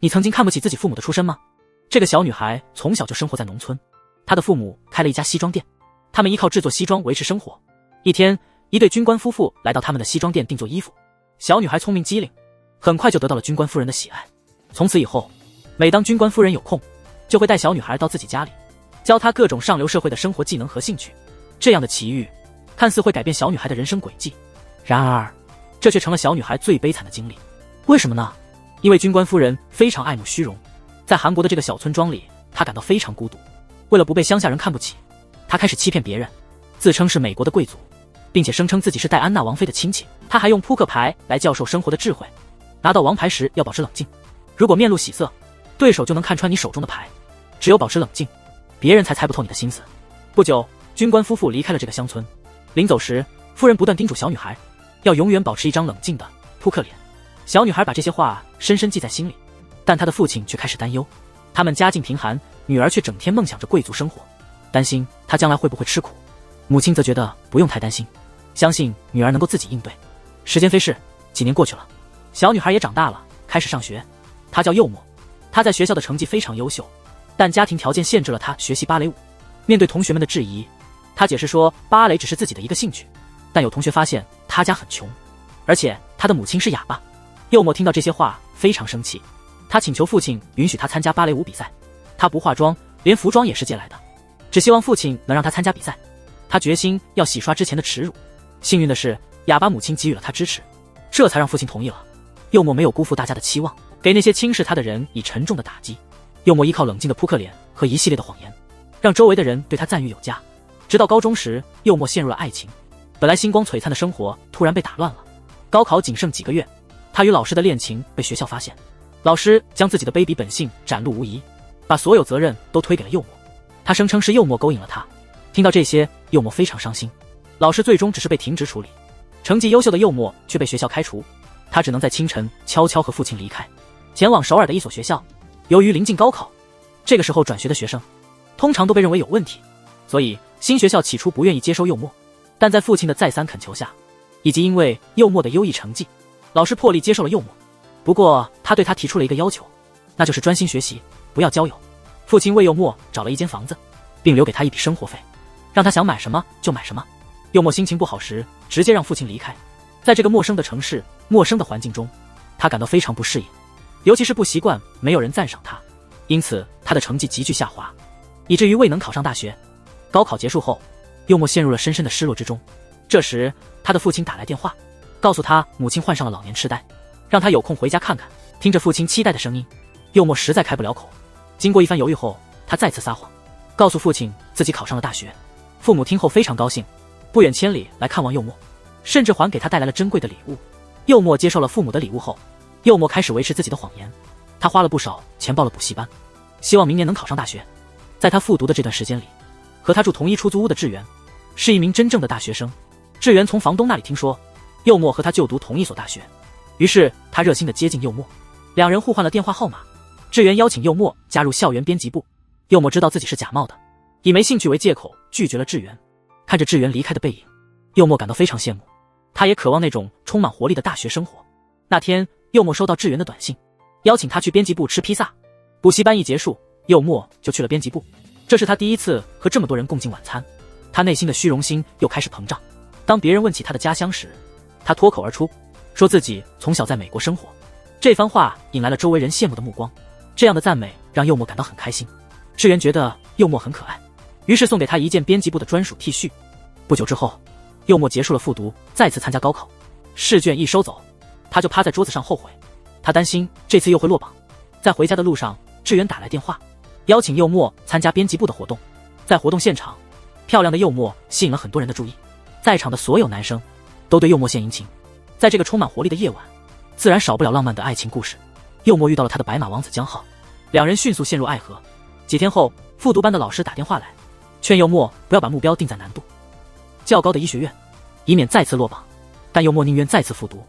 你曾经看不起自己父母的出身吗？这个小女孩从小就生活在农村，她的父母开了一家西装店，他们依靠制作西装维持生活。一天，一对军官夫妇来到他们的西装店定做衣服。小女孩聪明机灵，很快就得到了军官夫人的喜爱。从此以后，每当军官夫人有空，就会带小女孩到自己家里，教她各种上流社会的生活技能和兴趣。这样的奇遇看似会改变小女孩的人生轨迹，然而这却成了小女孩最悲惨的经历。为什么呢？因为军官夫人非常爱慕虚荣，在韩国的这个小村庄里，她感到非常孤独。为了不被乡下人看不起，她开始欺骗别人，自称是美国的贵族，并且声称自己是戴安娜王妃的亲戚。她还用扑克牌来教授生活的智慧，拿到王牌时要保持冷静，如果面露喜色，对手就能看穿你手中的牌，只有保持冷静，别人才猜不透你的心思。不久，军官夫妇离开了这个乡村，临走时，夫人不断叮嘱小女孩要永远保持一张冷静的扑克脸。小女孩把这些话深深记在心里，但她的父亲却开始担忧。他们家境贫寒，女儿却整天梦想着贵族生活，担心她将来会不会吃苦。母亲则觉得不用太担心，相信女儿能够自己应对。时间飞逝，几年过去了，小女孩也长大了，开始上学。她叫柚墨，她在学校的成绩非常优秀，但家庭条件限制了她学习芭蕾舞。面对同学们的质疑，她解释说芭蕾只是自己的一个兴趣，但有同学发现她家很穷，而且她的母亲是哑巴。柚墨听到这些话非常生气，他请求父亲允许他参加芭蕾舞比赛。他不化妆，连服装也是借来的，只希望父亲能让他参加比赛。他决心要洗刷之前的耻辱。幸运的是，哑巴母亲给予了他支持，这才让父亲同意了。柚墨没有辜负大家的期望，给那些轻视他的人以沉重的打击。柚墨依靠冷静的扑克脸和一系列的谎言，让周围的人对他赞誉有加。直到高中时，柚墨陷入了爱情，本来星光璀璨的生活突然被打乱了。高考仅剩几个月，他与老师的恋情被学校发现，老师将自己的卑鄙本性展露无遗，把所有责任都推给了柚墨。他声称是柚墨勾引了他。听到这些，柚墨非常伤心。老师最终只是被停职处理，成绩优秀的柚墨却被学校开除。他只能在清晨悄悄和父亲离开，前往首尔的一所学校。由于临近高考，这个时候转学的学生通常都被认为有问题，所以新学校起初不愿意接收柚墨。但在父亲的再三恳求下，以及因为柚墨的优异成绩，老师破例接受了柚墨。不过他对他提出了一个要求，那就是专心学习，不要交友。父亲为柚墨找了一间房子，并留给他一笔生活费，让他想买什么就买什么。柚墨心情不好时，直接让父亲离开。在这个陌生的城市，陌生的环境中，他感到非常不适应，尤其是不习惯没有人赞赏他，因此他的成绩急剧下滑，以至于未能考上大学。高考结束后，柚墨陷入了深深的失落之中。这时他的父亲打来电话，告诉他母亲患上了老年痴呆，让他有空回家看看。听着父亲期待的声音，柚墨实在开不了口。经过一番犹豫后，他再次撒谎，告诉父亲自己考上了大学。父母听后非常高兴，不远千里来看望柚墨，甚至还给他带来了珍贵的礼物。柚墨接受了父母的礼物后，柚墨开始维持自己的谎言。他花了不少钱报了补习班，希望明年能考上大学。在他复读的这段时间里，和他住同一出租屋的志源是一名真正的大学生。志源从房东那里听说柚墨和他就读同一所大学，于是他热心地接近柚墨，两人互换了电话号码。志源邀请柚墨加入校园编辑部，柚墨知道自己是假冒的，以没兴趣为借口拒绝了志源。看着志源离开的背影，柚墨感到非常羡慕，他也渴望那种充满活力的大学生活。那天，柚墨收到志源的短信，邀请他去编辑部吃披萨。补习班一结束，柚墨就去了编辑部，这是他第一次和这么多人共进晚餐。他内心的虚荣心又开始膨胀。当别人问起他的家乡时，他脱口而出说自己从小在美国生活。这番话引来了周围人羡慕的目光，这样的赞美让柚墨感到很开心。志源觉得柚墨很可爱，于是送给他一件编辑部的专属 T 恤。不久之后，柚墨结束了复读，再次参加高考。试卷一收走，他就趴在桌子上后悔，他担心这次又会落榜。在回家的路上，志源打来电话，邀请柚墨参加编辑部的活动。在活动现场，漂亮的柚墨吸引了很多人的注意，在场的所有男生都对柚墨献殷勤。在这个充满活力的夜晚，自然少不了浪漫的爱情故事。柚墨遇到了他的白马王子江浩，两人迅速陷入爱河。几天后，复读班的老师打电话来，劝柚墨不要把目标定在难度较高的医学院，以免再次落榜。但柚墨宁愿再次复读，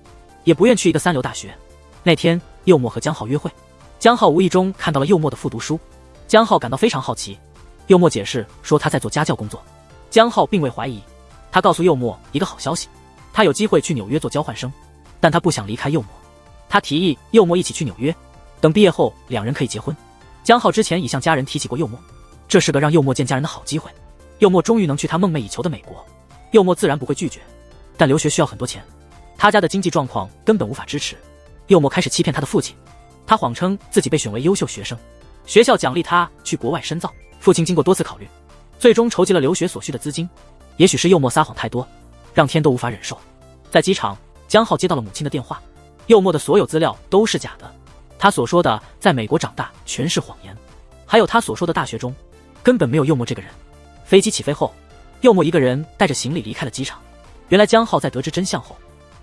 也不愿去一个三流大学。那天，柚墨和江浩约会，江浩无意中看到了柚墨的复读书，江浩感到非常好奇。柚墨解释说他在做家教工作，江浩并未怀疑，他告诉柚墨一个好消息，他有机会去纽约做交换生，但他不想离开柚墨。他提议柚墨一起去纽约，等毕业后两人可以结婚。江浩之前已向家人提起过幼默，这是个让幼默见家人的好机会。幼默终于能去他梦寐以求的美国，幼默自然不会拒绝，但留学需要很多钱，他家的经济状况根本无法支持。幼默开始欺骗他的父亲，他谎称自己被选为优秀学生，学校奖励他去国外深造。父亲经过多次考虑，最终筹集了留学所需的资金。也许是幼默撒谎太多，让天都无法忍受。在机场，江浩接到了母亲的电话，幼默的所有资料都是假的，他所说的在美国长大全是谎言，还有他所说的大学中根本没有幼默这个人。飞机起飞后，幼默一个人带着行李离开了机场。原来江浩在得知真相后，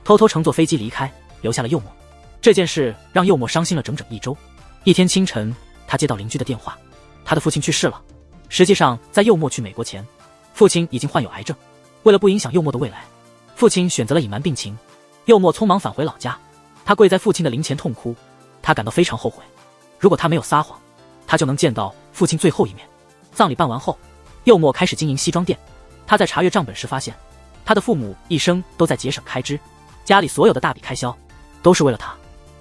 偷偷乘坐飞机离开，留下了幼默。这件事让幼默伤心了整整1周。一天清晨，他接到邻居的电话，他的父亲去世了。实际上，在幼默去美国前，父亲已经患有癌症。为了不影响幼默的未来，父亲选择了隐瞒病情。幼默匆忙返回老家，他跪在父亲的灵前痛哭，他感到非常后悔。如果他没有撒谎，他就能见到父亲最后一面。葬礼办完后，幼默开始经营西装店。他在查阅账本时发现，他的父母一生都在节省开支，家里所有的大笔开销都是为了他，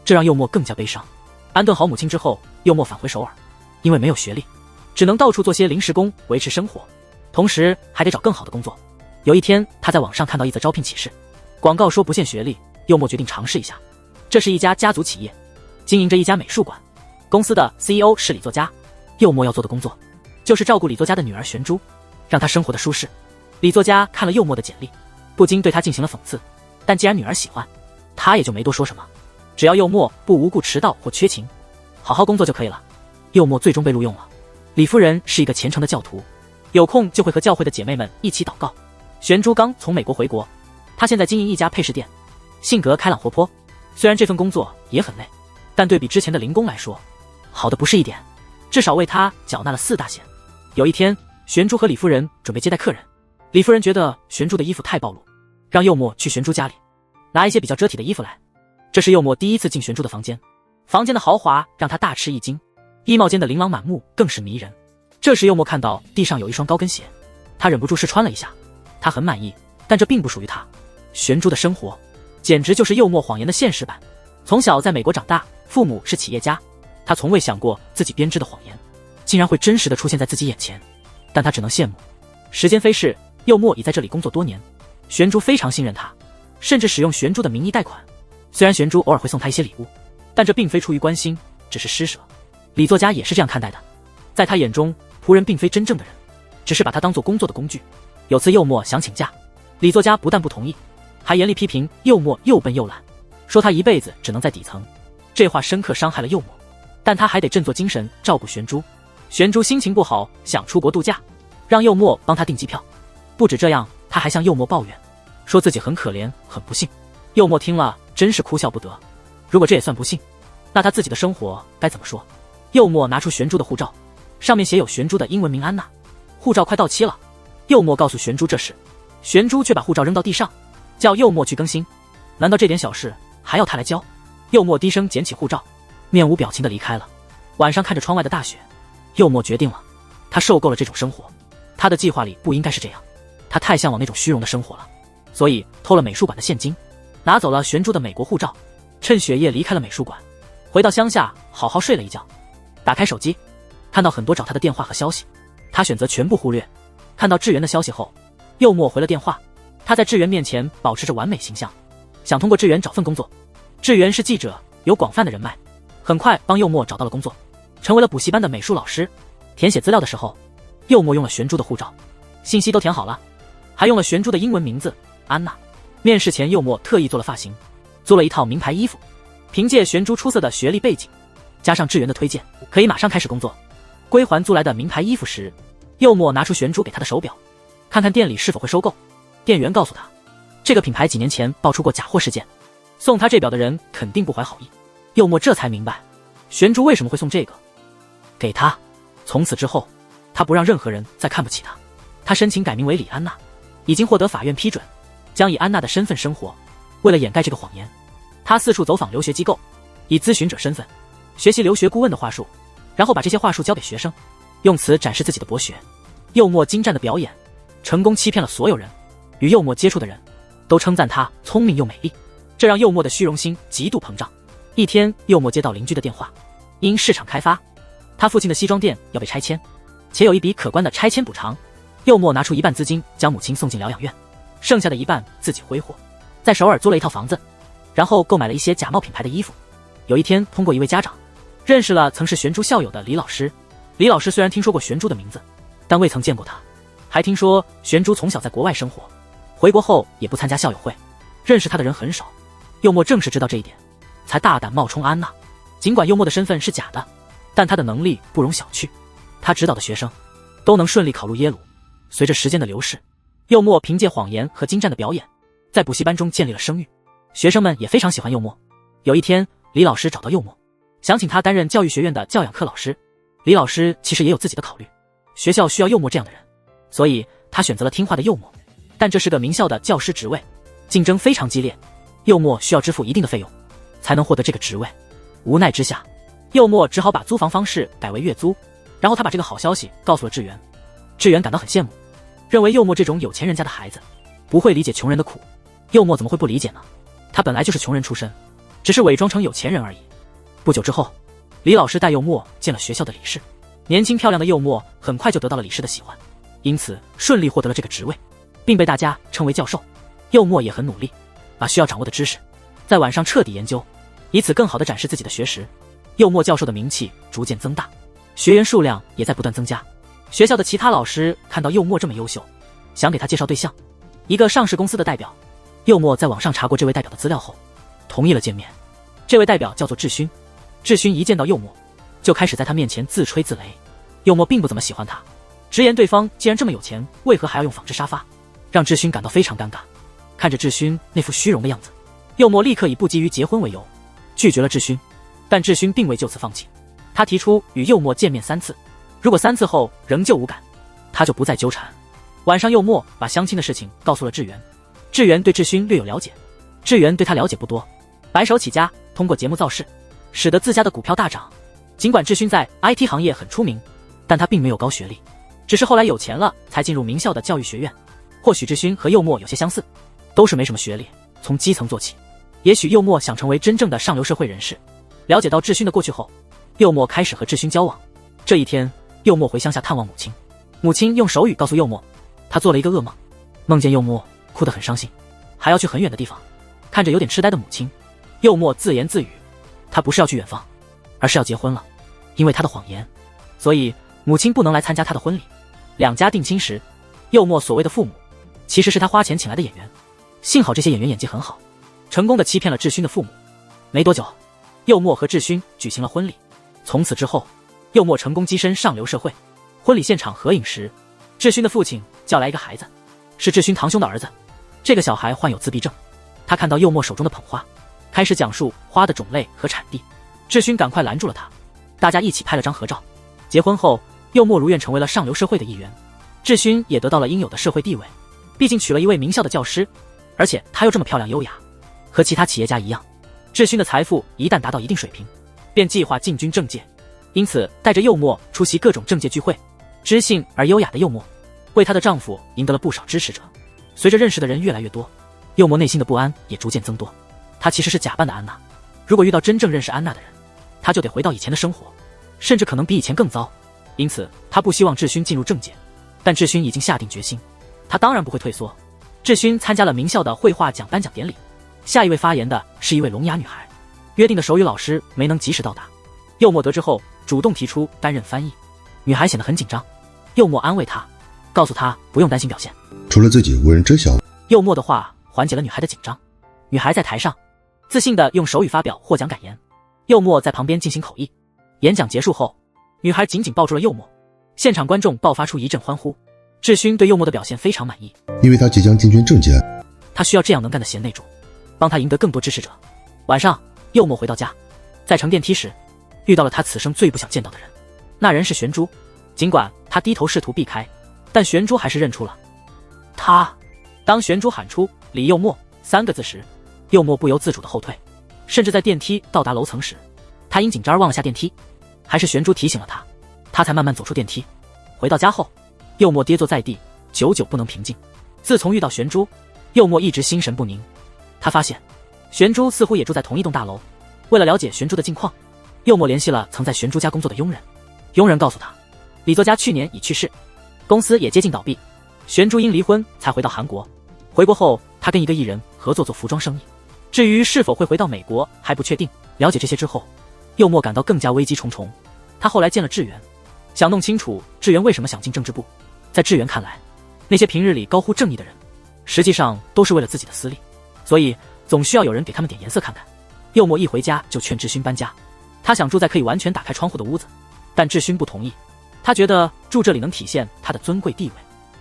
这让幼默更加悲伤。安顿好母亲之后，幼默返回首尔，因为没有学历，只能到处做些临时工维持生活，同时还得找更好的工作。有一天，他在网上看到一则招聘启事，广告说不限学历。幼默决定尝试一下。这是一家家族企业，经营着一家美术馆，公司的 CEO 是李作家。幼默要做的工作就是照顾李作家的女儿玄珠，让她生活的舒适。李作家看了幼默的简历，不禁对他进行了讽刺，但既然女儿喜欢，他也就没多说什么，只要幼默不无故迟到或缺勤，好好工作就可以了。幼默最终被录用了。李夫人是一个虔诚的教徒，有空就会和教会的姐妹们一起祷告。玄珠刚从美国回国，她现在经营一家配饰店，性格开朗活泼。虽然这份工作也很累，但对比之前的零工来说，好的不是一点，至少为她缴纳了4大险。有一天，玄珠和李夫人准备接待客人，李夫人觉得玄珠的衣服太暴露，让幼默去玄珠家里拿一些比较遮体的衣服来。这是幼默第一次进玄珠的房间，房间的豪华让他大吃一惊，衣帽间的琳琅满目更是迷人。这时幼默看到地上有一双高跟鞋，他忍不住试穿了一下，他很满意，但这并不属于他。玄珠的生活简直就是幼默谎言的现实版。从小在美国长大，父母是企业家，他从未想过自己编织的谎言竟然会真实的出现在自己眼前，但他只能羡慕。时间飞逝，幼默已在这里工作多年，玄珠非常信任他，甚至使用玄珠的名义贷款。虽然玄珠偶尔会送他一些礼物，但这并非出于关心，只是施舍。李作家也是这样看待的，在他眼中，仆人并非真正的人，只是把他当作工作的工具。有次幼默想请假，李作家不但不同意，还严厉批评幼默又笨又懒，说他一辈子只能在底层。这话深刻伤害了幼默，但他还得振作精神照顾玄珠。玄珠心情不好，想出国度假，让幼默帮他订机票。不止这样，他还向幼默抱怨，说自己很可怜很不幸。幼默听了真是哭笑不得，如果这也算不幸，那他自己的生活该怎么说？幼默拿出玄珠的护照，上面写有玄珠的英文名安娜。护照快到期了，幼默告诉玄珠这事，玄珠却把护照扔到地上，叫幼默去更新。难道这点小事还要他来教？幼默低声捡起护照，面无表情地离开了。晚上看着窗外的大雪，幼默决定了，他受够了这种生活，他的计划里不应该是这样，他太向往那种虚荣的生活了，所以偷了美术馆的现金，拿走了玄珠的美国护照，趁雪夜离开了美术馆，回到乡下好好睡了一觉。打开手机，看到很多找他的电话和消息，他选择全部忽略。看到志源的消息后，幼默回了电话，他在志源面前保持着完美形象，想通过志源找份工作。志源是记者，有广泛的人脉，很快帮幼默找到了工作，成为了补习班的美术老师。填写资料的时候，幼默用了玄珠的护照，信息都填好了，还用了玄珠的英文名字安娜。面试前，幼默特意做了发型，租了一套名牌衣服，凭借玄珠出色的学历背景，加上志源的推荐，可以马上开始工作。归还租来的名牌衣服时，幼默拿出玄珠给他的手表，看看店里是否会收购。店员告诉他，这个品牌几年前爆出过假货事件，送他这表的人肯定不怀好意。幼默这才明白，玄珠为什么会送这个给他。从此之后，他不让任何人再看不起他。他申请改名为李安娜，已经获得法院批准，将以安娜的身份生活。为了掩盖这个谎言，他四处走访留学机构，以咨询者身份学习留学顾问的话术，然后把这些话术交给学生，用此展示自己的博学。幼默精湛的表演成功欺骗了所有人，与幼默接触的人都称赞他聪明又美丽，这让幼默的虚荣心极度膨胀。一天，幼默接到邻居的电话，因市场开发，他父亲的西装店要被拆迁，且有一笔可观的拆迁补偿。幼默拿出一半资金将母亲送进疗养院，剩下的一半自己挥霍，在首尔租了一套房子，然后购买了一些假冒品牌的衣服。有一天，通过一位家长认识了曾是玄珠校友的李老师。李老师虽然听说过玄珠的名字，但未曾见过他，还听说玄珠从小在国外生活，回国后也不参加校友会，认识他的人很少。幼默正是知道这一点，才大胆冒充安娜。尽管幼默的身份是假的，但他的能力不容小觑，他指导的学生都能顺利考入耶鲁。随着时间的流逝，幼默凭借谎言和精湛的表演，在补习班中建立了声誉，学生们也非常喜欢幼默。有一天，李老师找到幼默，想请他担任教育学院的教养课老师。李老师其实也有自己的考虑，学校需要幼默这样的人，所以他选择了听话的幼默。但这是个名校的教师职位，竞争非常激烈，幼默需要支付一定的费用才能获得这个职位。无奈之下，幼默只好把租房方式改为月租，然后他把这个好消息告诉了志源。志源感到很羡慕，认为幼默这种有钱人家的孩子不会理解穷人的苦。幼默怎么会不理解呢？他本来就是穷人出身，只是伪装成有钱人而已。不久之后，李老师带幼默见了学校的理事。年轻漂亮的幼默很快就得到了理事的喜欢，因此顺利获得了这个职位，并被大家称为教授。幼默也很努力，把需要掌握的知识在晚上彻底研究，以此更好地展示自己的学识。幼默教授的名气逐渐增大，学员数量也在不断增加。学校的其他老师看到幼默这么优秀，想给他介绍对象。一个上市公司的代表，幼默在网上查过这位代表的资料后，同意了见面。这位代表叫做智勋。智勋一见到幼默，就开始在他面前自吹自擂。幼默并不怎么喜欢他，直言对方既然这么有钱，为何还要用纺织沙发，让智勋感到非常尴尬。看着智勋那副虚荣的样子，幼默立刻以不急于结婚为由拒绝了智勋。但智勋并未就此放弃，他提出与幼默见面3次，如果3次后仍旧无感，他就不再纠缠。晚上，幼默把相亲的事情告诉了志源。志源对智勋略有了解，志源对他了解不多，白手起家，通过节目造势，使得自家的股票大涨。尽管智勋在 IT 行业很出名，但他并没有高学历，只是后来有钱了才进入名校的教育学院。或许智勋和幼默有些相似，都是没什么学历，从基层做起。也许幼默想成为真正的上流社会人士。了解到智勋的过去后，幼默开始和智勋交往。这一天，幼默回乡下探望母亲，母亲用手语告诉幼默，他做了一个噩梦，梦见幼默哭得很伤心，还要去很远的地方。看着有点痴呆的母亲，幼默自言自语，他不是要去远方，而是要结婚了。因为他的谎言，所以母亲不能来参加他的婚礼。两家定亲时，幼默所谓的父母其实是他花钱请来的演员，幸好这些演员演技很好，成功的欺骗了智勋的父母。没多久，幼默和智勋举行了婚礼。从此之后，幼默成功跻身上流社会。婚礼现场合影时，智勋的父亲叫来一个孩子，是智勋堂兄的儿子。这个小孩患有自闭症，他看到幼默手中的捧花，开始讲述花的种类和产地。智勋赶快拦住了他，大家一起拍了张合照。结婚后，幼默如愿成为了上流社会的一员，智勋也得到了应有的社会地位，毕竟娶了一位名校的教师，而且他又这么漂亮优雅。和其他企业家一样，智勋的财富一旦达到一定水平，便计划进军政界，因此带着幼默出席各种政界聚会。知性而优雅的幼默为她的丈夫赢得了不少支持者。随着认识的人越来越多，幼默内心的不安也逐渐增多。她其实是假扮的安娜，如果遇到真正认识安娜的人，她就得回到以前的生活，甚至可能比以前更糟。因此她不希望智勋进入政界，但智勋已经下定决心，他当然不会退缩。智勋参加了名校的绘画奖颁奖典礼，下一位发言的是一位聋哑女孩，约定的手语老师没能及时到达。幼默得知后主动提出担任翻译，女孩显得很紧张。幼默安慰她，告诉她不用担心表现，除了自己无人知晓。幼默的话缓解了女孩的紧张。女孩在台上自信地用手语发表获奖感言，幼默在旁边进行口译。演讲结束后，女孩紧紧抱住了幼默，现场观众爆发出一阵欢呼。智勋对幼默的表现非常满意，因为他即将进军政界，他需要这样能干的贤内助，帮他赢得更多支持者。晚上，幼默回到家，在乘电梯时遇到了他此生最不想见到的人，那人是玄珠。尽管他低头试图避开，但玄珠还是认出了他。当玄珠喊出李幼默3个字时，幼默不由自主的后退，甚至在电梯到达楼层时，他因紧张而忘了下电梯。还是玄珠提醒了他，他才慢慢走出电梯。回到家后，幼默跌坐在地，久久不能平静。自从遇到玄珠，幼默一直心神不宁。他发现玄珠似乎也住在同一栋大楼。为了了解玄珠的近况，柚墨联系了曾在玄珠家工作的佣人，佣人告诉他，李作家去年已去世，公司也接近倒闭，玄珠因离婚才回到韩国。回国后，他跟一个艺人合作做服装生意，至于是否会回到美国还不确定。了解这些之后，柚墨感到更加危机重重。他后来见了志源，想弄清楚志源为什么想进政治部。在志源看来，那些平日里高呼正义的人，实际上都是为了自己的私利，所以总需要有人给他们点颜色看看。柚墨一回家就劝志勋搬家，他想住在可以完全打开窗户的屋子，但志勋不同意，他觉得住这里能体现他的尊贵地位。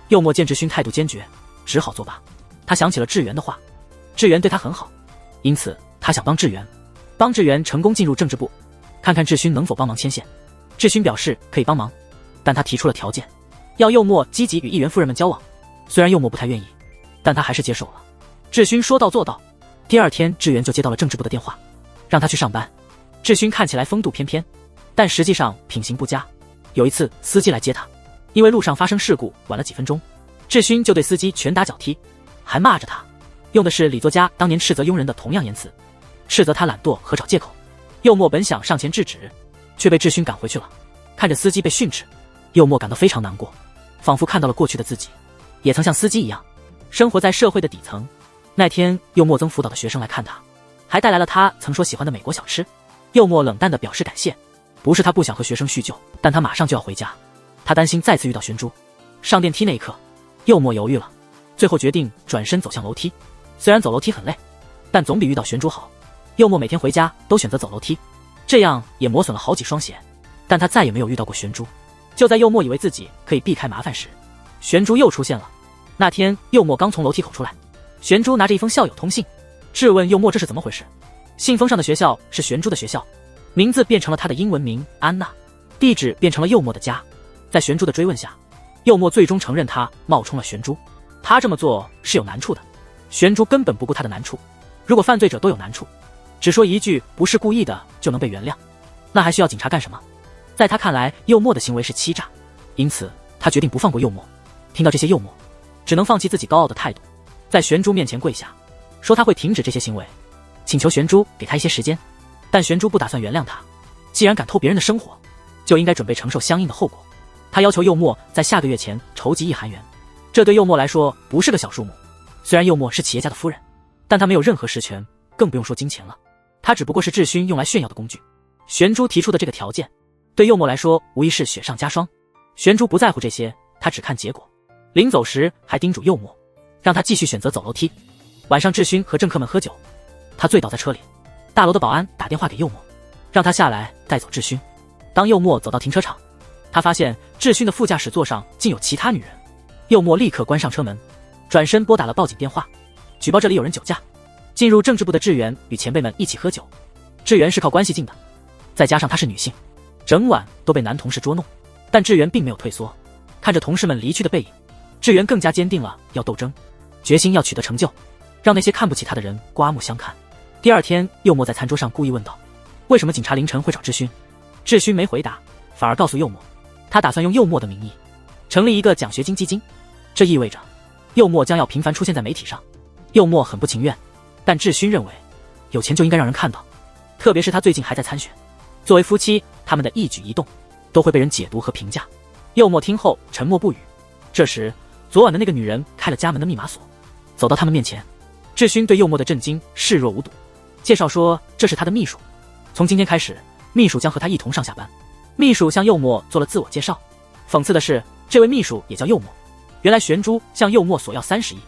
柚墨见志勋态度坚决，只好作罢。他想起了志源的话，志源对他很好，因此他想帮志源，帮志源成功进入政治部，看看志勋能否帮忙牵线。志勋表示可以帮忙，但他提出了条件，要柚墨积极与议员夫人们交往。虽然柚墨不太愿意，但他还是接受了。志勋说到做到，第二天志源就接到了政治部的电话，让他去上班。志勋看起来风度翩翩，但实际上品行不佳。有一次司机来接他，因为路上发生事故晚了几分钟，志勋就对司机拳打脚踢，还骂着他，用的是李作家当年斥责佣人的同样言辞，斥责他懒惰和找借口。柚墨本想上前制止，却被志勋赶回去了。看着司机被训斥，柚墨感到非常难过，仿佛看到了过去的自己，也曾像司机一样生活在社会的底层。那天柚墨曾辅导的学生来看他，还带来了他曾说喜欢的美国小吃。柚墨冷淡地表示感谢，不是他不想和学生叙旧，但他马上就要回家，他担心再次遇到玄珠。上电梯那一刻，柚墨犹豫了，最后决定转身走向楼梯。虽然走楼梯很累，但总比遇到玄珠好。柚墨每天回家都选择走楼梯，这样也磨损了好几双鞋，但他再也没有遇到过玄珠。就在柚墨以为自己可以避开麻烦时，玄珠又出现了。那天柚墨刚从楼梯口出来，玄珠拿着一封校友通信，质问柚墨这是怎么回事。信封上的学校是玄珠的学校，名字变成了她的英文名安娜，地址变成了柚墨的家。在玄珠的追问下，柚墨最终承认他冒充了玄珠。他这么做是有难处的，玄珠根本不顾他的难处。如果犯罪者都有难处，只说一句不是故意的就能被原谅，那还需要警察干什么？在他看来，柚墨的行为是欺诈，因此他决定不放过柚墨。听到这些，柚墨只能放弃自己高傲的态度，在玄珠面前跪下，说他会停止这些行为，请求玄珠给他一些时间。但玄珠不打算原谅他，既然敢偷别人的生活，就应该准备承受相应的后果。他要求柚墨在下个月前筹集1韩元，这对柚墨来说不是个小数目。虽然柚墨是企业家的夫人，但他没有任何实权，更不用说金钱了，他只不过是志勋用来炫耀的工具。玄珠提出的这个条件对柚墨来说无疑是雪上加霜。玄珠不在乎这些，他只看结果。临走时还叮嘱柚墨，让他继续选择走楼梯。晚上志勋和政客们喝酒，他醉倒在车里，大楼的保安打电话给柚墨，让他下来带走志勋。当柚墨走到停车场，他发现志勋的副驾驶座上竟有其他女人。柚墨立刻关上车门，转身拨打了报警电话，举报这里有人酒驾。进入政治部的志源与前辈们一起喝酒，志源是靠关系进的，再加上她是女性，整晚都被男同事捉弄。但志源并没有退缩，看着同事们离去的背影，志源更加坚定了要斗争，决心要取得成就，让那些看不起他的人刮目相看。第二天，柚墨在餐桌上故意问道，为什么警察凌晨会找志勋？志勋没回答，反而告诉柚墨，他打算用柚墨的名义成立一个奖学金基金，这意味着柚墨将要频繁出现在媒体上。柚墨很不情愿，但志勋认为有钱就应该让人看到，特别是他最近还在参选。作为夫妻，他们的一举一动都会被人解读和评价。柚墨听后沉默不语。这时，昨晚的那个女人开了家门的密码锁，走到他们面前。志勋对柚墨的震惊视若无睹，介绍说这是他的秘书，从今天开始，秘书将和他一同上下班。秘书向柚墨做了自我介绍，讽刺的是，这位秘书也叫柚墨。原来玄珠向柚墨索要30亿，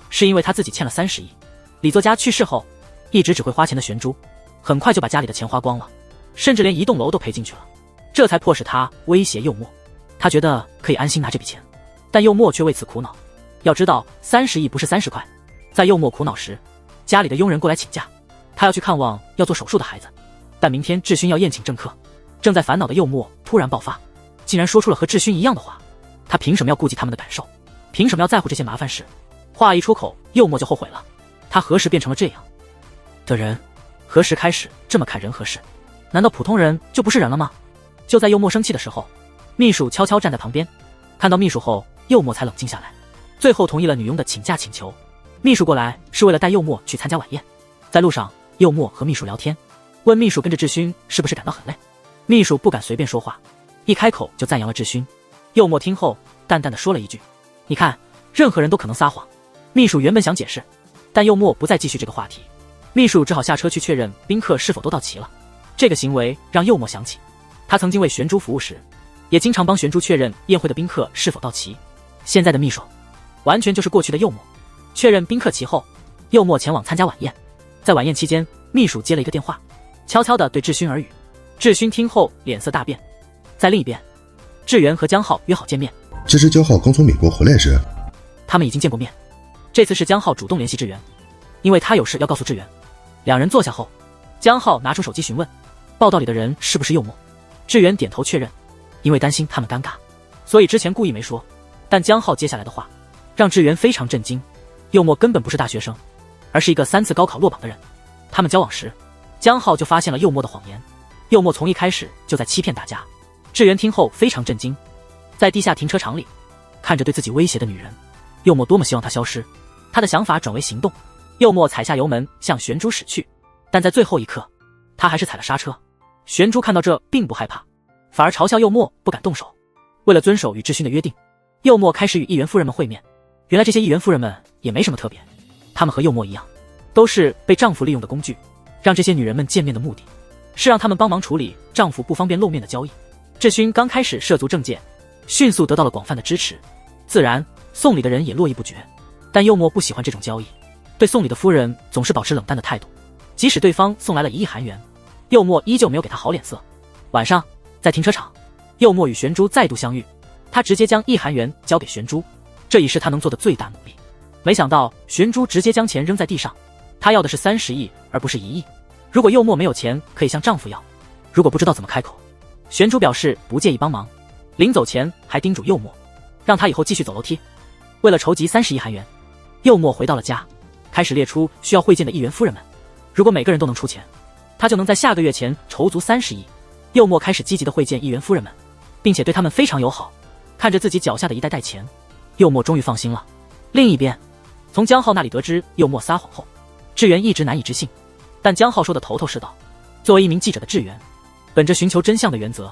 是因为他自己欠了30亿。李作家去世后，一直只会花钱的玄珠，很快就把家里的钱花光了，甚至连一栋楼都赔进去了，这才迫使他威胁柚墨。他觉得可以安心拿这笔钱，但柚墨却为此苦恼。要知道，30亿不是30块。在柚墨苦恼时，家里的佣人过来请假，他要去看望要做手术的孩子。但明天志勋要宴请政客，正在烦恼的柚墨突然爆发，竟然说出了和志勋一样的话。他凭什么要顾及他们的感受？凭什么要在乎这些麻烦事？话一出口，柚墨就后悔了。他何时变成了这样的人？何时开始这么看人和事？难道普通人就不是人了吗？就在柚墨生气的时候，秘书悄悄站在旁边，看到秘书后，柚墨才冷静下来，最后同意了女佣的请假请求。秘书过来是为了带柚墨去参加晚宴。在路上，柚墨和秘书聊天，问秘书跟着志勋是不是感到很累。秘书不敢随便说话，一开口就赞扬了智勋。柚墨听后淡淡的说了一句：“你看，任何人都可能撒谎。”秘书原本想解释，但柚墨不再继续这个话题，秘书只好下车去确认宾客是否都到齐了。这个行为让柚墨想起，他曾经为玄珠服务时，也经常帮玄珠确认宴会的宾客是否到齐。现在的秘书，完全就是过去的柚墨。确认宾客齐后，柚墨前往参加晚宴。在晚宴期间，秘书接了一个电话，悄悄地对智勋耳语。智勋听后脸色大变。在另一边，智源和江浩约好见面。其实江浩刚从美国回来时，他们已经见过面。这次是江浩主动联系智源，因为他有事要告诉智源。两人坐下后，江浩拿出手机询问报道里的人是不是柚墨。智源点头确认，因为担心他们尴尬，所以之前故意没说。但江浩接下来的话让智源非常震惊，柚墨根本不是大学生，而是一个3次高考落榜的人。他们交往时，江浩就发现了柚墨的谎言，柚墨从一开始就在欺骗大家。智源听后非常震惊，在地下停车场里看着对自己威胁的女人，柚墨多么希望她消失。他的想法转为行动，柚墨踩下油门向玄珠驶去，但在最后一刻他还是踩了刹车。玄珠看到这并不害怕，反而嘲笑柚墨不敢动手。为了遵守与智勋的约定，柚墨开始与议员夫人们会面。原来这些议员夫人们也没什么特别，她们和柚墨一样，都是被丈夫利用的工具。让这些女人们见面的目的是让她们帮忙处理丈夫不方便露面的交易。智勋刚开始涉足政界，迅速得到了广泛的支持，自然送礼的人也络绎不绝。但柚墨不喜欢这种交易，对送礼的夫人总是保持冷淡的态度，即使对方送来了1亿韩元，柚墨依旧没有给他好脸色。晚上在停车场，柚墨与玄珠再度相遇，他直接将1亿韩元交给玄珠，这已是他能做的最大努力。没想到玄珠直接将钱扔在地上，他要的是30亿而不是1亿。如果柚墨没有钱可以向丈夫要，如果不知道怎么开口，玄珠表示不介意帮忙，临走前还叮嘱柚墨让他以后继续走楼梯。为了筹集30亿韩元，柚墨回到了家，开始列出需要会见的议员夫人们，如果每个人都能出钱，他就能在下个月前筹足30亿。柚墨开始积极的会见议员夫人们，并且对他们非常友好。看着自己脚下的一袋钱，柚墨终于放心了。另一边，从江浩那里得知柚墨撒谎后，智源一直难以置信，但江浩说的头头是道。作为一名记者的智源，本着寻求真相的原则，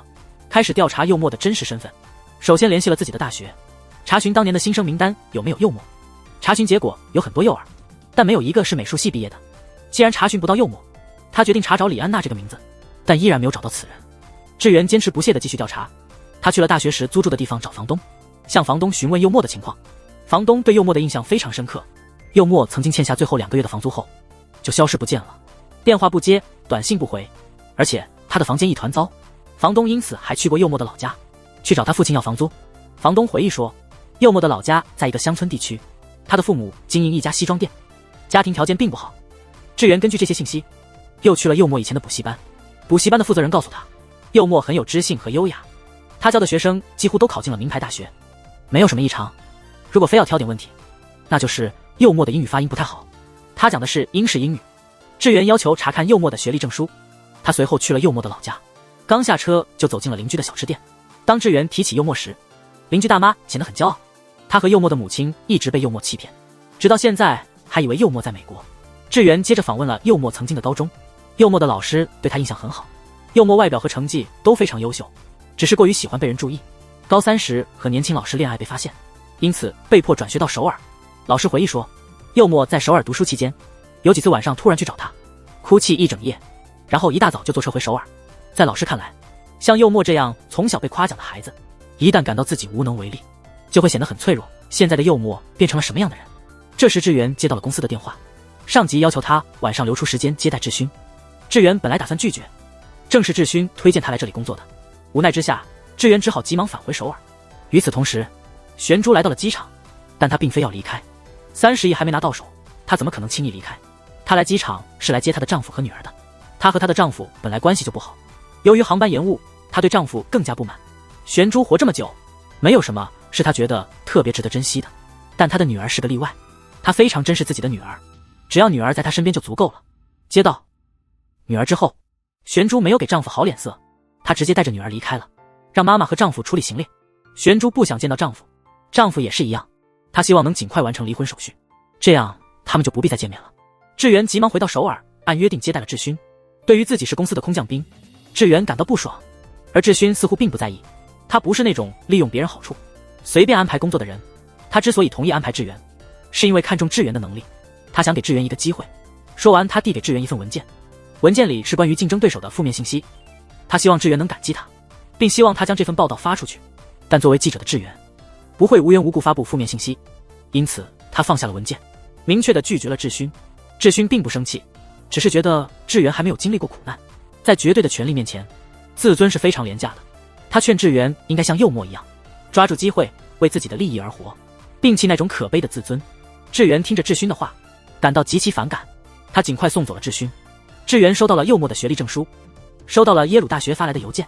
开始调查柚墨的真实身份。首先联系了自己的大学，查询当年的新生名单有没有柚墨。查询结果有很多幼儿，但没有一个是美术系毕业的。既然查询不到柚墨，他决定查找李安娜这个名字，但依然没有找到此人。智源坚持不懈地继续调查，他去了大学时租住的地方找房东，向房东询问柚墨的情况。房东对柚墨的印象非常深刻，柚墨曾经欠下最后2个月的房租后就消失不见了，电话不接，短信不回，而且他的房间一团糟。房东因此还去过柚墨的老家，去找他父亲要房租。房东回忆说，柚墨的老家在一个乡村地区，他的父母经营一家西装店，家庭条件并不好。智源根据这些信息，又去了柚墨以前的补习班。补习班的负责人告诉他，柚墨很有知性和优雅，他教的学生几乎都考进了名牌大学，没有什么异常。如果非要挑点问题，那就是柚墨的英语发音不太好，他讲的是英式英语。智源要求查看柚墨的学历证书，他随后去了柚墨的老家，刚下车就走进了邻居的小吃店。当智源提起柚墨时，邻居大妈显得很骄傲，她和柚墨的母亲一直被柚墨欺骗，直到现在还以为柚墨在美国。智源接着访问了柚墨曾经的高中，柚墨的老师对他印象很好，柚墨外表和成绩都非常优秀，只是过于喜欢被人注意。高3时和年轻老师恋爱被发现，因此被迫转学到首尔。老师回忆说，柚墨在首尔读书期间，有几次晚上突然去找他，哭泣一整夜，然后一大早就坐车回首尔。在老师看来，像柚墨这样从小被夸奖的孩子，一旦感到自己无能为力，就会显得很脆弱。现在的柚墨变成了什么样的人？这时智源接到了公司的电话，上级要求他晚上留出时间接待智勋。智源本来打算拒绝，正是智勋推荐他来这里工作的。无奈之下，智源只好急忙返回首尔。与此同时，玄珠来到了机场，但她并非要离开，30亿还没拿到手，她怎么可能轻易离开？她来机场是来接她的丈夫和女儿的。她和她的丈夫本来关系就不好，由于航班延误，她对丈夫更加不满。玄珠活这么久，没有什么是她觉得特别值得珍惜的，但她的女儿是个例外。她非常珍视自己的女儿，只要女儿在她身边就足够了。接到女儿之后，玄珠没有给丈夫好脸色，她直接带着女儿离开了，让妈妈和丈夫处理行李。玄珠不想见到丈夫，丈夫也是一样，她希望能尽快完成离婚手续，这样他们就不必再见面了。智源急忙回到首尔，按约定接待了智勋。对于自己是公司的空降兵，智源感到不爽，而志勋似乎并不在意，他不是那种利用别人好处随便安排工作的人。他之所以同意安排志源，是因为看重志源的能力，他想给志源一个机会。说完，他递给志源一份文件，文件里是关于竞争对手的负面信息，他希望志源能感激他，并希望他将这份报道发出去。但作为记者的志源不会无缘无故发布负面信息，因此他放下了文件，明确地拒绝了志勋。志勋并不生气，只是觉得志源还没有经历过苦难，在绝对的权力面前，自尊是非常廉价的。他劝志源应该像幼沫一样，抓住机会为自己的利益而活，摒弃那种可悲的自尊。志源听着志勋的话，感到极其反感，他尽快送走了志勋。志源收到了幼沫的学历证书，收到了耶鲁大学发来的邮件，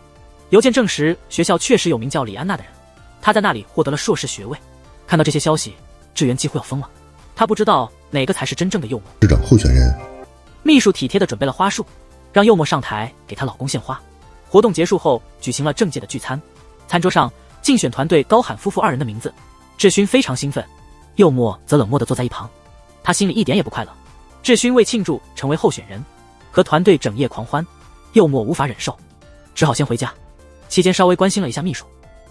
邮件证实学校确实有名叫李安娜的人，他在那里获得了硕士学位。看到这些消息，志源几乎要疯了，他不知道哪个才是真正的幼沫。市长候选人秘书体贴地准备了花束，让幼沫上台给她老公献花。活动结束后，举行了政界的聚餐，餐桌上竞选团队高喊夫妇二人的名字，志勋非常兴奋，幼沫则冷漠地坐在一旁，他心里一点也不快乐。志勋为庆祝成为候选人，和团队整夜狂欢，幼沫无法忍受，只好先回家。期间稍微关心了一下秘书，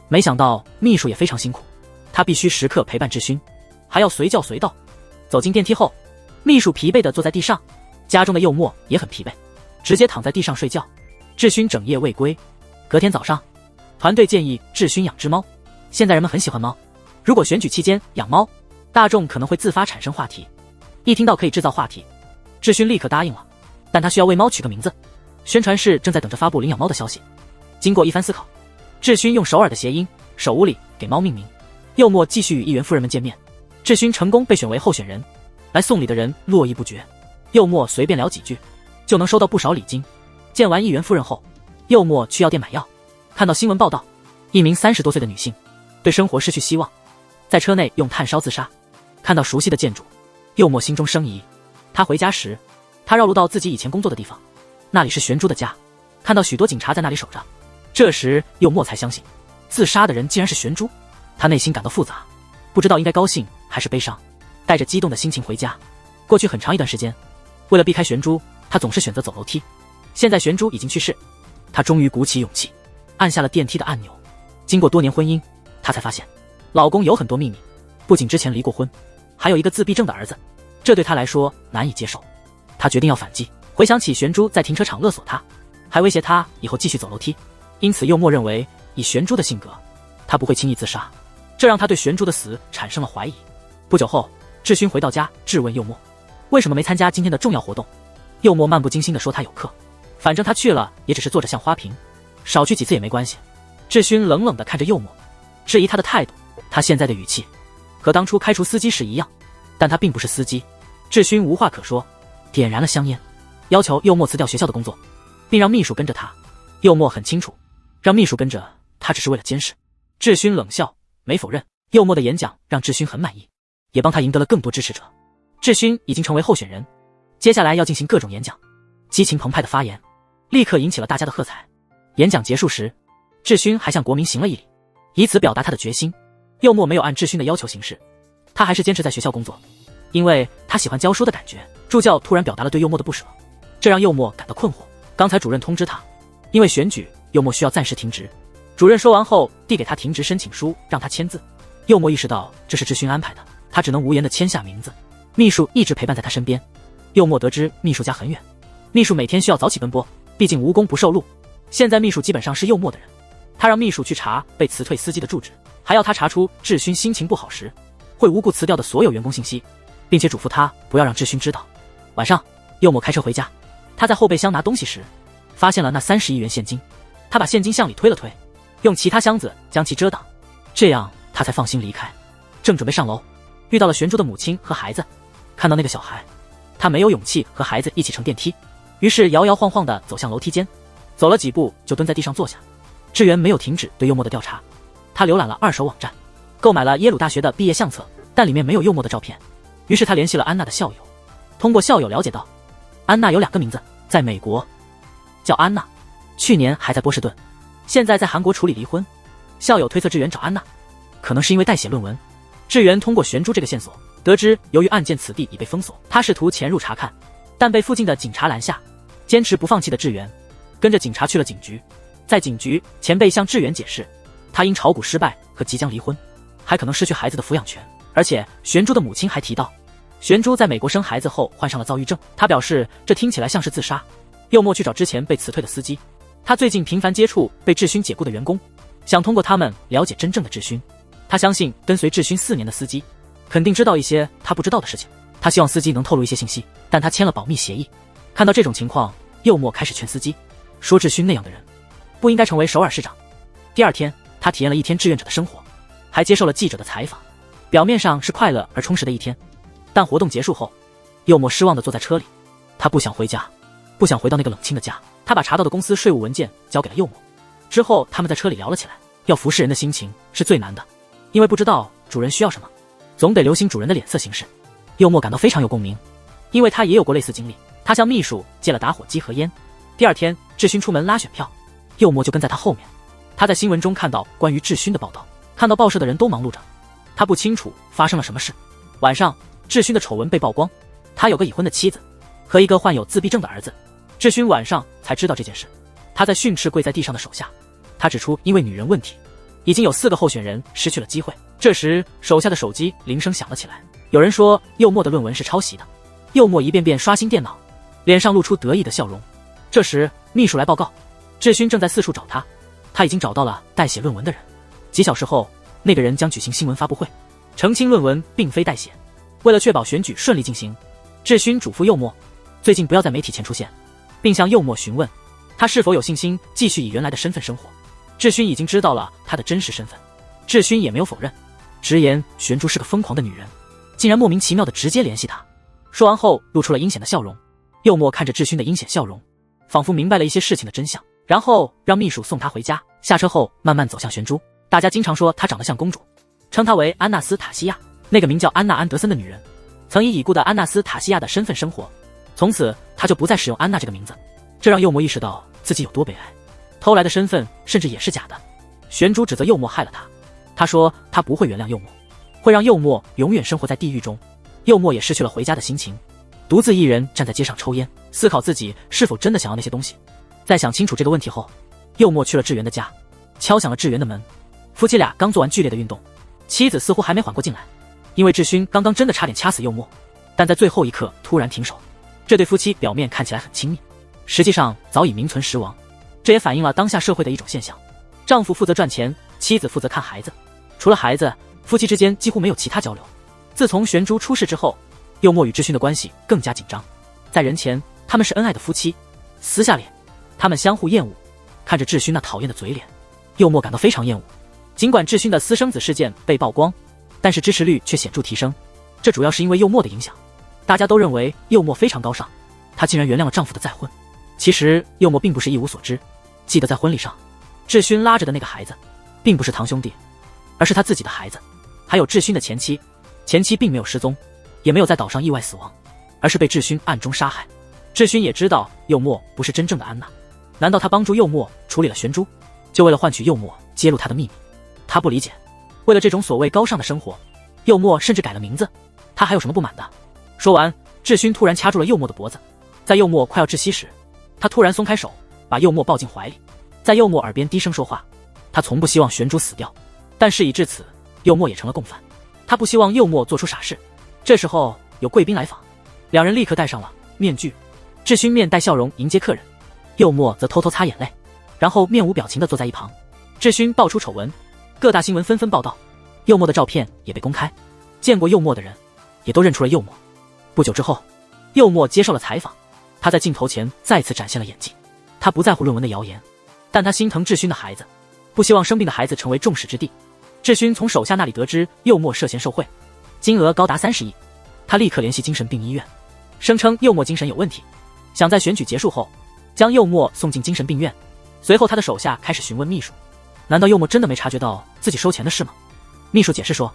没想到秘书也非常辛苦，他必须时刻陪伴志勋，还要随叫随到。走进电梯后，秘书疲惫地坐在地上，家中的幼沫也很疲惫，直接躺在地上睡觉。志勋整夜未归。隔天早上，团队建议志勋养只猫，现在人们很喜欢猫，如果选举期间养猫，大众可能会自发产生话题。一听到可以制造话题，志勋立刻答应了，但他需要为猫取个名字。宣传室正在等着发布领养猫的消息。经过一番思考，志勋用首尔的谐音手屋里给猫命名。幼沫继续与议员夫人们见面，志勋成功被选为候选人，来送礼的人络绎不绝。幼沫随便聊几句就能收到不少礼金。见完议员夫人后，幼沫去药店买药，看到新闻报道，一名30多岁的女性对生活失去希望，在车内用炭烧自杀。看到熟悉的建筑，幼沫心中生疑。他回家时，他绕路到自己以前工作的地方，那里是玄珠的家，看到许多警察在那里守着。这时幼沫才相信自杀的人竟然是玄珠，他内心感到复杂，不知道应该高兴还是悲伤，带着激动的心情回家。过去很长一段时间，为了避开玄珠，他总是选择走楼梯。现在玄珠已经去世，他终于鼓起勇气按下了电梯的按钮。经过多年婚姻，他才发现老公有很多秘密，不仅之前离过婚，还有一个自闭症的儿子，这对他来说难以接受。他决定要反击，回想起玄珠在停车场勒索他，还威胁他以后继续走楼梯，因此幼沫认为以玄珠的性格，他不会轻易自杀，这让他对玄珠的死产生了怀疑。不久后，志勋回到家质问幼沫为什么没参加今天的重要活动。幼沫漫不经心地说他有课，反正他去了也只是坐着像花瓶，少去几次也没关系。志勋冷冷地看着幼沫，质疑他的态度。他现在的语气和当初开除司机时一样，但他并不是司机。志勋无话可说，点燃了香烟，要求幼沫辞掉学校的工作，并让秘书跟着他。幼沫很清楚，让秘书跟着他只是为了监视。志勋冷笑，没否认。幼沫的演讲让志勋很满意，也帮他赢得了更多支持者。志勋已经成为候选人，接下来要进行各种演讲，激情澎湃的发言立刻引起了大家的喝彩。演讲结束时，志勋还向国民行了一礼，以此表达他的决心。幼沫没有按志勋的要求行事，他还是坚持在学校工作，因为他喜欢教书的感觉。助教突然表达了对幼沫的不舍，这让幼沫感到困惑。刚才主任通知他，因为选举，幼沫需要暂时停职。主任说完后，递给他停职申请书，让他签字。幼沫意识到这是志勋安排的，他只能无言地签下名字。秘书一直陪伴在他身边。幼沫得知秘书家很远，秘书每天需要早起奔波，毕竟无功不受禄。现在秘书基本上是幼沫的人，他让秘书去查被辞退司机的住址，还要他查出志勋心情不好时会无故辞掉的所有员工信息，并且嘱咐他不要让志勋知道。晚上，幼沫开车回家，他在后备箱拿东西时发现了那30亿元现金，他把现金向里推了推，用其他箱子将其遮挡，这样他才放心离开。正准备上楼，遇到了玄珠的母亲和孩子。看到那个小孩，他没有勇气和孩子一起乘电梯，于是摇摇晃晃地走向楼梯间，走了几步就蹲在地上坐下。志源没有停止对幼沫的调查，他浏览了2手网站，购买了耶鲁大学的毕业相册，但里面没有幼沫的照片。于是他联系了安娜的校友，通过校友了解到，安娜有2个名字，在美国叫安娜，去年还在波士顿，现在在韩国处理离婚。校友推测志源找安娜，可能是因为代写论文。志源通过玄珠这个线索，得知由于案件此地已被封锁，他试图潜入查看，但被附近的警察拦下。坚持不放弃的志源跟着警察去了警局，在警局，前辈向志远解释，他因炒股失败和即将离婚，还可能失去孩子的抚养权。而且玄珠的母亲还提到，玄珠在美国生孩子后患上了躁郁症。他表示这听起来像是自杀。柚墨去找之前被辞退的司机，他最近频繁接触被智勋解雇的员工，想通过他们了解真正的智勋。他相信跟随智勋4年的司机肯定知道一些他不知道的事情，他希望司机能透露一些信息，但他签了保密协议。看到这种情况，柚墨开始劝司机说，智勋那样的人不应该成为首尔市长。第二天，他体验了一天志愿者的生活，还接受了记者的采访。表面上是快乐而充实的一天，但活动结束后，柚墨失望地坐在车里。他不想回家，不想回到那个冷清的家。他把查到的公司税务文件交给了柚墨。之后他们在车里聊了起来。要服侍人的心情是最难的，因为不知道主人需要什么，总得留心主人的脸色行事。柚墨感到非常有共鸣，因为他也有过类似经历。他向秘书借了打火机和烟。第二天，智勋出门拉选票，柚墨就跟在他后面。他在新闻中看到关于智勋的报道，看到报社的人都忙碌着，他不清楚发生了什么事。晚上，智勋的丑闻被曝光，他有个已婚的妻子和一个患有自闭症的儿子。智勋晚上才知道这件事，他在训斥跪在地上的手下。他指出，因为女人问题，已经有4个候选人失去了机会。这时，手下的手机铃声响了起来，有人说柚墨的论文是抄袭的。柚墨一遍遍刷新电脑，脸上露出得意的笑容。这时，秘书来报告，智勋正在四处找他，他已经找到了代写论文的人。几小时后，那个人将举行新闻发布会，澄清论文并非代写。为了确保选举顺利进行，智勋嘱咐柚墨最近不要在媒体前出现，并向柚墨询问他是否有信心继续以原来的身份生活。智勋已经知道了他的真实身份，智勋也没有否认，直言玄珠是个疯狂的女人，竟然莫名其妙的直接联系他。说完后露出了阴险的笑容。柚墨看着智勋的阴险笑容，仿佛明白了一些事情的真相，然后让秘书送他回家。下车后慢慢走向玄珠。大家经常说她长得像公主，称她为安娜斯塔西亚。那个名叫安娜安德森的女人曾以已故的安娜斯塔西亚的身份生活，从此她就不再使用安娜这个名字。这让柚墨意识到自己有多悲哀，偷来的身份甚至也是假的。玄珠指责柚墨害了他，他说他不会原谅柚墨，会让柚墨永远生活在地狱中。柚墨也失去了回家的心情，独自一人站在街上抽烟，思考自己是否真的想要那些东西。在想清楚这个问题后，柚墨去了志源的家，敲响了志源的门。夫妻俩刚做完剧烈的运动，妻子似乎还没缓过劲来，因为智勋刚刚真的差点掐死柚墨，但在最后一刻突然停手。这对夫妻表面看起来很亲密，实际上早已名存实亡。这也反映了当下社会的一种现象，丈夫负责赚钱，妻子负责看孩子。除了孩子，夫妻之间几乎没有其他交流。自从玄珠出事之后，柚墨与智勋的关系更加紧张。在人前，他们是恩爱的夫妻，私下里，他们相互厌恶。看着智勋那讨厌的嘴脸，柚墨感到非常厌恶。尽管智勋的私生子事件被曝光，但是支持率却显著提升，这主要是因为柚墨的影响。大家都认为柚墨非常高尚，她竟然原谅了丈夫的再婚。其实柚墨并不是一无所知，记得在婚礼上，智勋拉着的那个孩子，并不是堂兄弟，而是他自己的孩子。还有智勋的前妻，前妻并没有失踪，也没有在岛上意外死亡，而是被智勋暗中杀害。智勋也知道柚墨不是真正的安娜，难道他帮助柚墨处理了玄珠，就为了换取柚墨揭露他的秘密？他不理解，为了这种所谓高尚的生活，柚墨甚至改了名字，他还有什么不满的？说完，智勋突然掐住了柚墨的脖子，在柚墨快要窒息时，他突然松开手，把柚墨抱进怀里，在柚墨耳边低声说话。他从不希望玄珠死掉，但事已至此，柚墨也成了共犯。他不希望柚墨做出傻事。这时候有贵宾来访，两人立刻戴上了面具。智勋面带笑容迎接客人，柚墨则偷偷擦眼泪，然后面无表情地坐在一旁。智勋爆出丑闻，各大新闻纷纷报道，柚墨的照片也被公开，见过柚墨的人也都认出了柚墨。不久之后，柚墨接受了采访，他在镜头前再次展现了演技。他不在乎论文的谣言，但他心疼智勋的孩子，不希望生病的孩子成为众矢之的。智勋从手下那里得知柚墨涉嫌受贿，金额高达30亿，他立刻联系精神病医院，声称柚墨精神有问题，想在选举结束后将柚墨送进精神病院。随后他的手下开始询问秘书，难道柚墨真的没察觉到自己收钱的事吗？秘书解释说，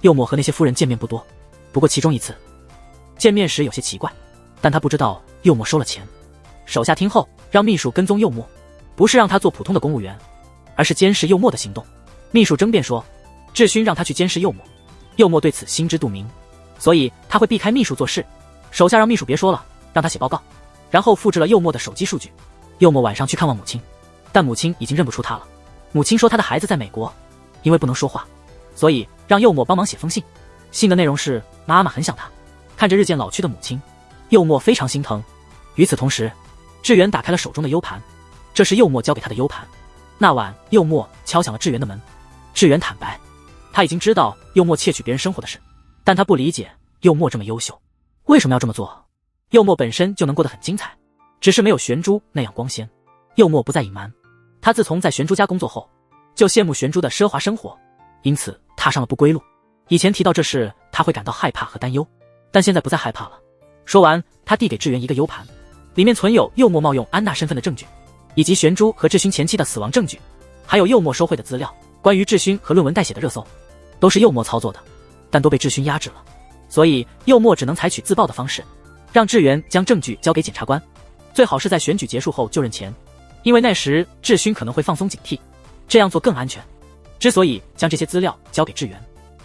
柚墨和那些夫人见面不多，不过其中一次见面时有些奇怪，但他不知道柚墨收了钱。手下听后让秘书跟踪柚墨，不是让他做普通的公务员，而是监视柚墨的行动。秘书争辩说，智勋让他去监视柚墨，柚墨对此心知肚明，所以他会避开秘书做事。手下让秘书别说了，让他写报告，然后复制了柚墨的手机数据。柚墨晚上去看望母亲，但母亲已经认不出他了。母亲说他的孩子在美国，因为不能说话，所以让幼默帮忙写封信。信的内容是妈妈很想他。看着日渐老去的母亲，幼默非常心疼。与此同时，志远打开了手中的 U 盘，这是幼默交给他的 U 盘。那晚，幼默敲响了志远的门。志远坦白，他已经知道幼默窃取别人生活的事，但他不理解幼默这么优秀，为什么要这么做？幼默本身就能过得很精彩，只是没有玄珠那样光鲜。幼默不再隐瞒，他自从在玄珠家工作后，就羡慕玄珠的奢华生活，因此踏上了不归路。以前提到这事，他会感到害怕和担忧，但现在不再害怕了。说完，他递给志远一个 U 盘，里面存有幼默冒用安娜身份的证据，以及玄珠和志勋前妻的死亡证据，还有幼默收贿的资料。关于志勋和论文代写的热搜，都是幼默操作的，但都被志勋压制了，所以幼默只能采取自爆的方式，让志远将证据交给检察官，最好是在选举结束后就任前，因为那时志勋可能会放松警惕，这样做更安全。之所以将这些资料交给志远，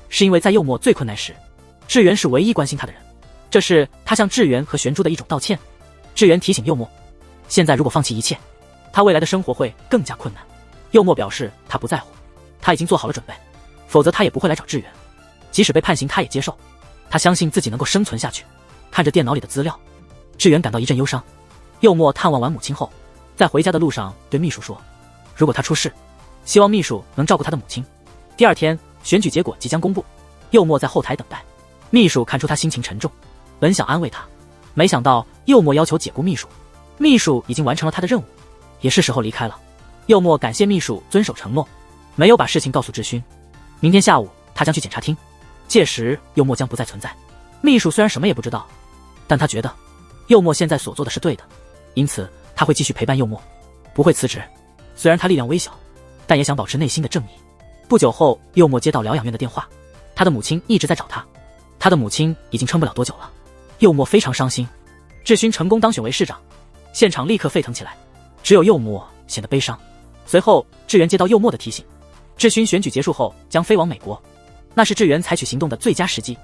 是因为在幼默最困难时，志远是唯一关心他的人，这是他向志远和玄珠的一种道歉。志远提醒幼默，现在如果放弃一切，他未来的生活会更加困难。幼默表示他不在乎，他已经做好了准备，否则他也不会来找志远，即使被判刑他也接受，他相信自己能够生存下去。看着电脑里的资料，志远感到一阵忧伤。幼默探望完母亲后，在回家的路上对秘书说，如果他出事，希望秘书能照顾他的母亲。第二天，选举结果即将公布，幼默在后台等待。秘书看出他心情沉重，本想安慰他，没想到幼默要求解雇秘书，秘书已经完成了他的任务，也是时候离开了。幼默感谢秘书遵守承诺，没有把事情告诉志勋。明天下午他将去检察厅，届时幼默将不再存在。秘书虽然什么也不知道，但他觉得幼默现在所做的是对的，因此他会继续陪伴幼默，不会辞职。虽然他力量微小，但也想保持内心的正义。不久后，幼默接到疗养院的电话，他的母亲一直在找他，他的母亲已经撑不了多久了。幼默非常伤心。志勋成功当选为市长，现场立刻沸腾起来，只有幼默显得悲伤。随后，志源接到幼默的提醒，志勋选举结束后将飞往美国，那是志源采取行动的最佳时机。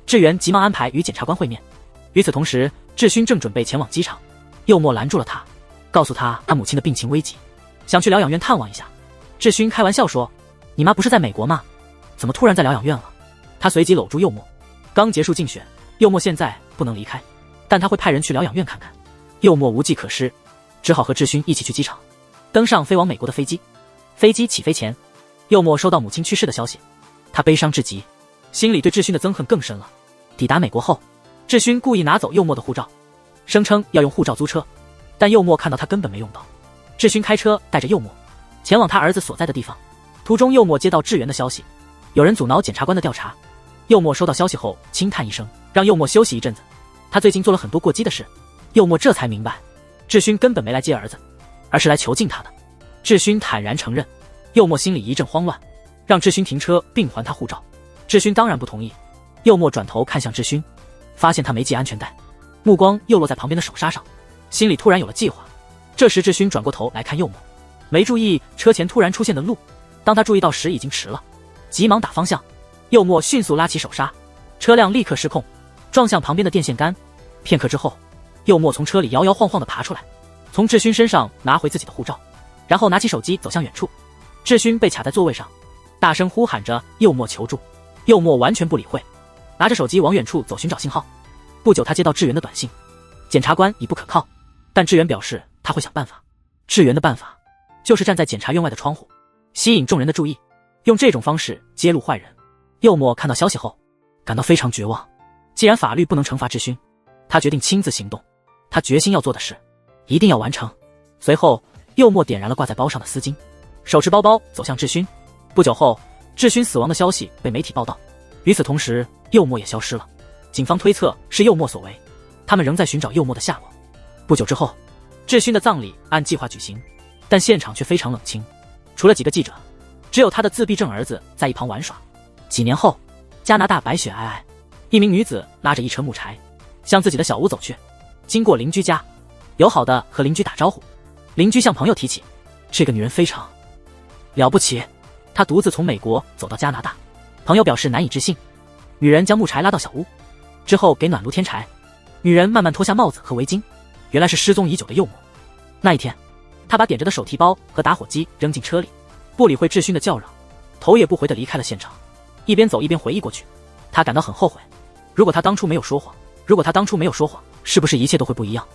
志源急忙安排与检察官会面。与此同时，志勋正准备前往机场，幼默拦住了他，告诉他母亲的病情危急，想去疗养院探望一下。志勋开玩笑说，你妈不是在美国吗？怎么突然在疗养院了？他随即搂住幼默。刚结束竞选，幼默现在不能离开，但他会派人去疗养院看看。幼默无计可施，只好和志勋一起去机场，登上飞往美国的飞机。飞机起飞前，幼默收到母亲去世的消息，他悲伤至极，心里对志勋的憎恨更深了。抵达美国后，志勋故意拿走幼默的护照，声称要用护照租车，但幼默看到他根本没用到。志勋开车带着幼默前往他儿子所在的地方。途中，幼默接到志源的消息，有人阻挠检察官的调查。幼默收到消息后轻叹一声，让幼默休息一阵子。他最近做了很多过激的事。幼默这才明白，志勋根本没来接儿子，而是来囚禁他的。志勋坦然承认。幼默心里一阵慌乱，让志勋停车并还他护照。志勋当然不同意。幼默转头看向志勋，发现他没系安全带，目光又落在旁边的手刹上，心里突然有了计划。这时志勋转过头来看幼默，没注意车前突然出现的路，当他注意到时已经迟了，急忙打方向。幼默迅速拉起手刹，车辆立刻失控，撞向旁边的电线杆。片刻之后，幼默从车里摇摇晃晃地爬出来，从志勋身上拿回自己的护照，然后拿起手机走向远处。志勋被卡在座位上，大声呼喊着幼默求助。幼默完全不理会，拿着手机往远处走寻找信号。不久，他接到志源的短信，检察官已不可靠，但志源表示他会想办法。志源的办法就是站在检察院外的窗户，吸引众人的注意，用这种方式揭露坏人。幼默看到消息后感到非常绝望，既然法律不能惩罚志勋，他决定亲自行动。他决心要做的事一定要完成。随后，幼默点燃了挂在包上的丝巾，手持包包走向志勋。不久后，志勋死亡的消息被媒体报道。与此同时，幼默也消失了。警方推测是幼默所为，他们仍在寻找幼默的下落。不久之后，志勋的葬礼按计划举行，但现场却非常冷清，除了几个记者，只有他的自闭症儿子在一旁玩耍。几年后，加拿大白雪皑皑，一名女子拉着一车木柴向自己的小屋走去，经过邻居家，友好的和邻居打招呼。邻居向朋友提起，这个女人非常了不起，她独自从美国走到加拿大。朋友表示难以置信。女人将木柴拉到小屋之后，给暖炉添柴。女人慢慢脱下帽子和围巾，原来是失踪已久的幼默。那一天，他把点着的手提包和打火机扔进车里，不理会智勋的叫嚷，头也不回地离开了现场。一边走一边回忆过去，他感到很后悔。如果他当初没有说谎，是不是一切都会不一样？